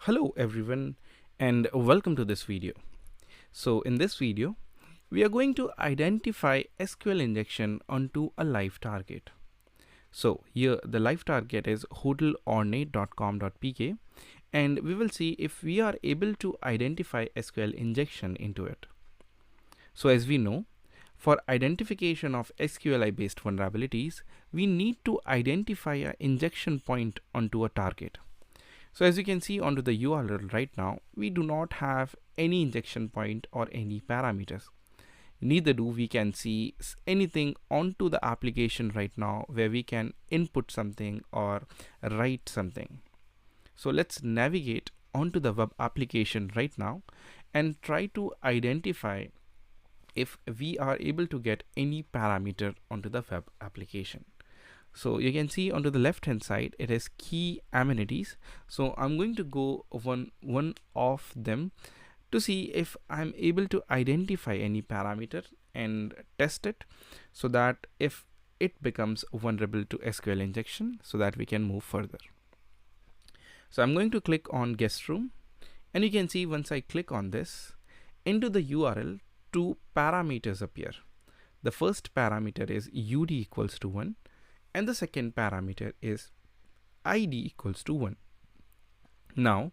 Hello everyone and welcome to this video. So in this video, we are going to identify SQL injection onto a live target. So here the live target is hotelornate.com.pk and we will see if we are able to identify SQL injection into it. So as we know, for identification of SQLi based vulnerabilities, we need to identify an injection point onto a target. So as you can see onto the URL right now, we do not have any injection point or any parameters. Neither do we can see anything onto the application right now where we can input something or write something. So let's navigate onto the web application right now and try to identify if we are able to get any parameter onto the web application. So you can see onto the left hand side it is key amenities. So I'm going to go one of them to see if I'm able to identify any parameter and test it so that if it becomes vulnerable to SQL injection so that we can move further. So I'm going to click on guest room and you can see once I click on this, into the URL two parameters appear. The first parameter is UD equals to 1 and the second parameter is ID equals to 1. Now,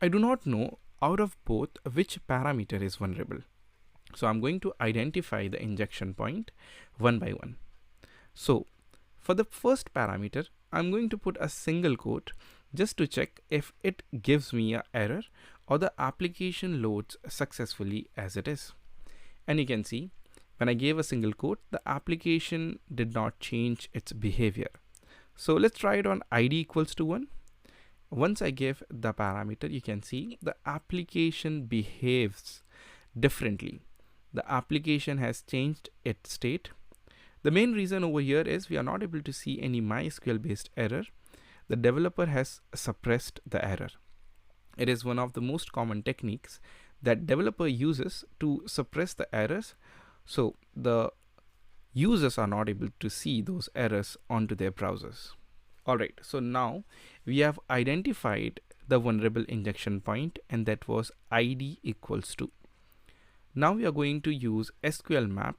I do not know out of both which parameter is vulnerable. So I'm going to identify the injection point one by one. So for the first parameter, I'm going to put a single quote just to check if it gives me an error or the application loads successfully as it is. And you can see when I gave a single quote, the application did not change its behavior. So let's try it on ID equals to 1. Once I give the parameter, you can see the application behaves differently. The application has changed its state. The main reason over here is we are not able to see any MySQL based error. The developer has suppressed the error. It is one of the most common techniques that developer uses to suppress the errors, so the users are not able to see those errors onto their browsers. Alright, so now we have identified the vulnerable injection point and that was ID equals to. Now we are going to use SQL map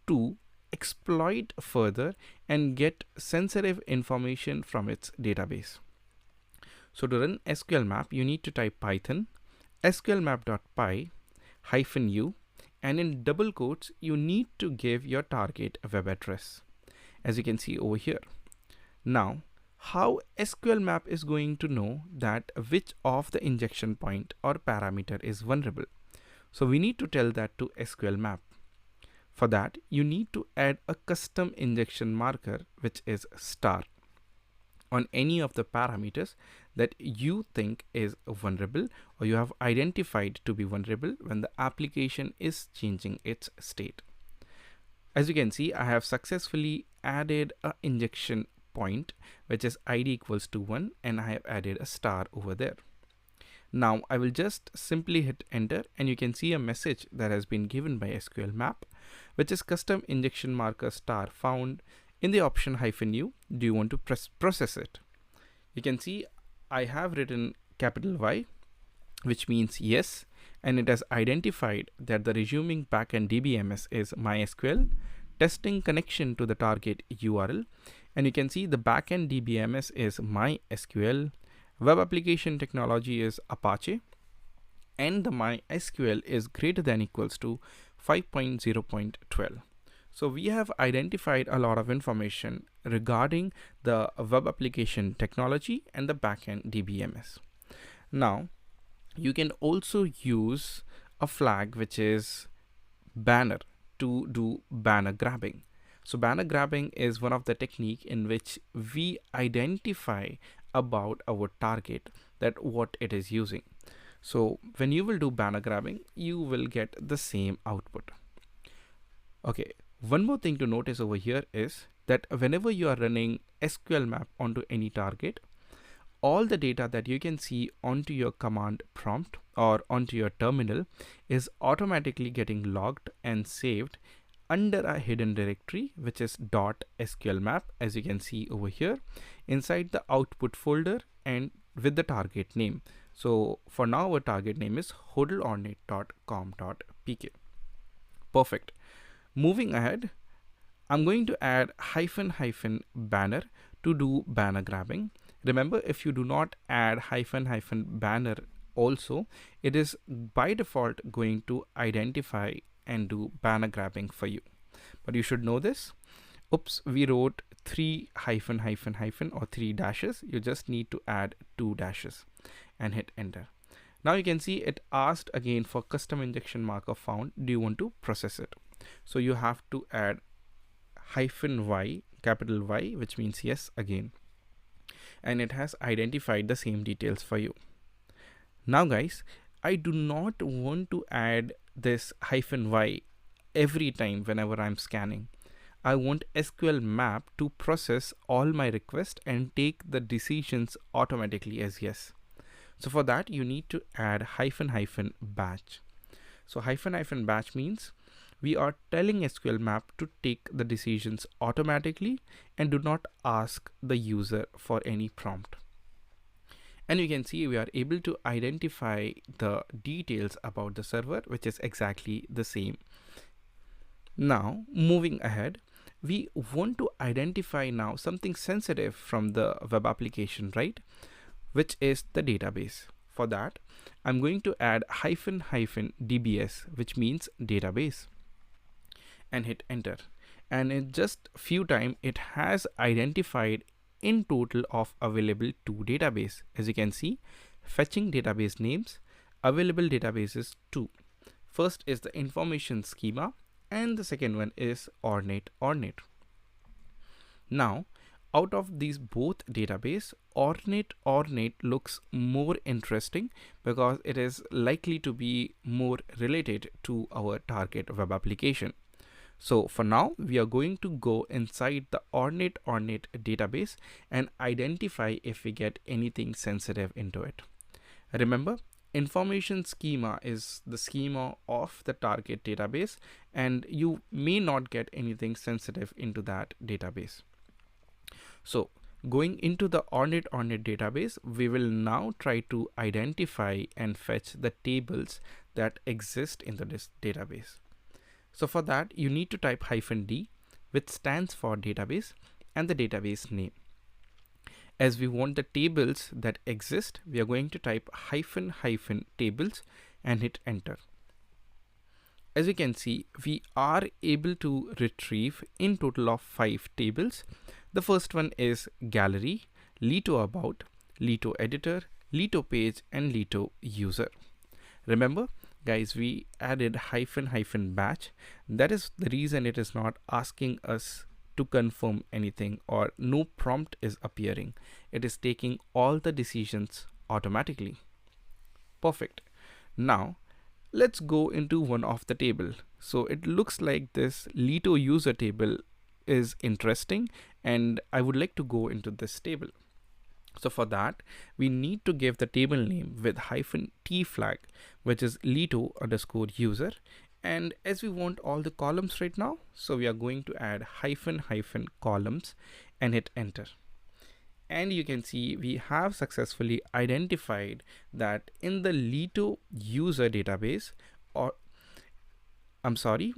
to exploit further and get sensitive information from its database. So to run SQL map, you need to type Python sqlmap.py -u and in double quotes you need to give your target web address, as you can see over here. Now how SQL map is going to know that which of the injection point or parameter is vulnerable? So we need to tell that to SQL map. For that you need to add a custom injection marker which is star on any of the parameters that you think is vulnerable or you have identified to be vulnerable when the application is changing its state. As you can see, I have successfully added an injection point which is ID equals to 1 and I have added a star over there. Now I will just simply hit enter and you can see a message that has been given by SQL map, which is custom injection marker star found in the option -u. Do you want to process it? You can see I have written capital Y, which means yes, and it has identified that the resuming backend DBMS is MySQL, testing connection to the target URL, and you can see the backend DBMS is MySQL, web application technology is Apache, and the MySQL is greater than equals to 5.0.12. So we have identified a lot of information regarding the web application technology and the backend DBMS. Now you can also use a flag which is banner to do banner grabbing. So banner grabbing is one of the technique in which we identify about our target that what it is using. So when you will do banner grabbing, you will get the same output. Okay. One more thing to notice over here is that whenever you are running SQL map onto any target, all the data that you can see onto your command prompt or onto your terminal is automatically getting logged and saved under a hidden directory which is .sqlmap, as you can see over here inside the output folder and with the target name. So for now, our target name is hodlernet.com.pk. Perfect. Moving ahead, I'm going to add hyphen banner to do banner grabbing. Remember, if you do not add hyphen banner also, it is by default going to identify and do banner grabbing for you. But you should know this. Oops, we wrote 3 hyphen or 3 dashes. You just need to add 2 dashes and hit enter. Now you can see it asked again for custom injection marker found. Do you want to process it? So you have to add hyphen y, capital Y, which means yes again. And it has identified the same details for you. Now guys, I do not want to add this hyphen y every time whenever I'm scanning. I want SQL map to process all my requests and take the decisions automatically as yes. So for that, you need to add hyphen batch. So hyphen batch means we are telling SQL map to take the decisions automatically and do not ask the user for any prompt. And you can see we are able to identify the details about the server, which is exactly the same. Now, moving ahead, we want to identify now something sensitive from the web application, right? Which is the database. For that, I'm going to add hyphen DBS, which means database, and hit enter. And in just few time, it has identified in total of available 2 database. As you can see, fetching database names, available databases 2. First is the information schema, and the second one is ornate. Now, out of these both database, ornate looks more interesting because it is likely to be more related to our target web application. So for now, we are going to go inside the ornate database and identify if we get anything sensitive into it. Remember, information schema is the schema of the target database, and you may not get anything sensitive into that database. So going into the ornate database, we will now try to identify and fetch the tables that exist in this database. So for that, you need to type -d, which stands for database, and the database name. As we want the tables that exist, we are going to type hyphen tables and hit enter. As you can see, we are able to retrieve in total of 5 tables. The first one is gallery, Leto about, Leto editor, Leto page, and Leto user. Remember, guys, we added hyphen batch. That is the reason it is not asking us to confirm anything, or no prompt is appearing. It is taking all the decisions automatically. Perfect. Now let's go into one of the table. So it looks like this Leto user table is interesting, and I would like to go into this table. So for that, we need to give the table name with -t flag, which is Leto _ user. And as we want all the columns right now, so we are going to add hyphen columns and hit enter. And you can see we have successfully identified that in the Leto user database, or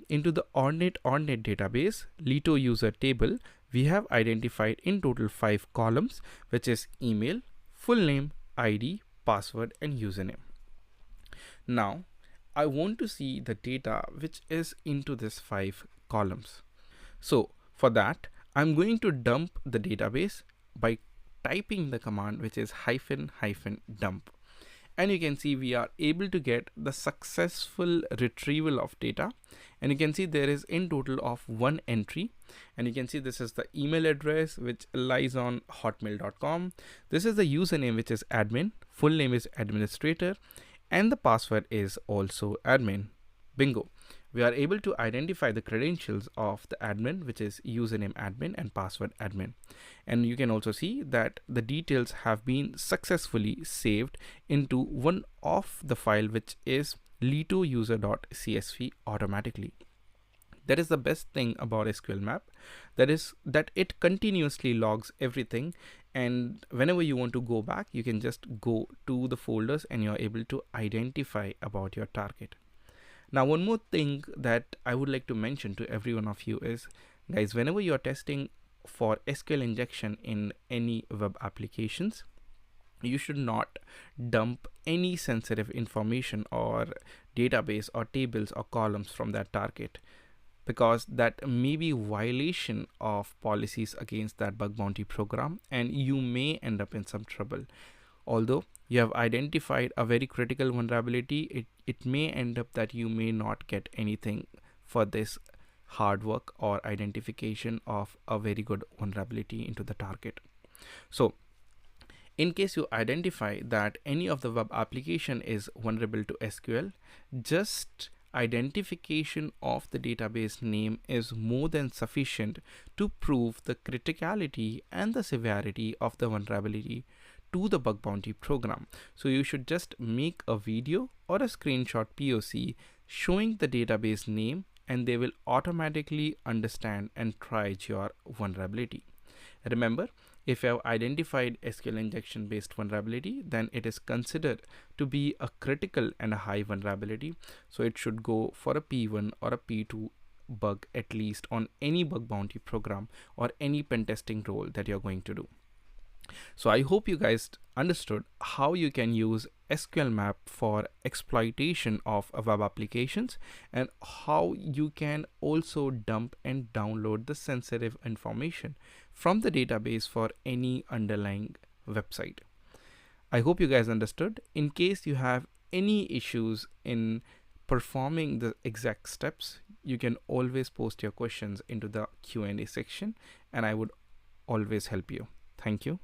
into the ornate database, Leto user table, we have identified in total 5 columns, which is email, full name, ID, password, and username. Now, I want to see the data which is into this 5 columns. So for that, I'm going to dump the database by typing the command which is -dump. And you can see we are able to get the successful retrieval of data. And you can see there is in total of 1 entry. And you can see this is the email address which lies on hotmail.com. This is the username which is admin, full name is administrator, and the password is also admin. Bingo. We are able to identify the credentials of the admin, which is username admin and password admin. And you can also see that the details have been successfully saved into one of the file, which is letoUser.csv automatically. That is the best thing about SQL map. That is that it continuously logs everything, and whenever you want to go back, you can just go to the folders and you're able to identify about your target. Now, one more thing that I would like to mention to every one of you is, guys, whenever you're testing for SQL injection in any web applications, you should not dump any sensitive information or database or tables or columns from that target, because that may be violation of policies against that bug bounty program and you may end up in some trouble. Although you have identified a very critical vulnerability, it may end up that you may not get anything for this hard work or identification of a very good vulnerability into the target. So in case you identify that any of the web application is vulnerable to SQL, just identification of the database name is more than sufficient to prove the criticality and the severity of the vulnerability to the bug bounty program. So you should just make a video or a screenshot POC showing the database name, and they will automatically understand and triage your vulnerability. Remember, if you have identified SQL injection based vulnerability, then it is considered to be a critical and a high vulnerability. So it should go for a P1 or a P2 bug at least on any bug bounty program or any pen testing role that you're going to do. So I hope you guys understood how you can use SQL map for exploitation of web applications and how you can also dump and download the sensitive information from the database for any underlying website. I hope you guys understood. In case you have any issues in performing the exact steps, you can always post your questions into the Q&A section and I would always help you. Thank you.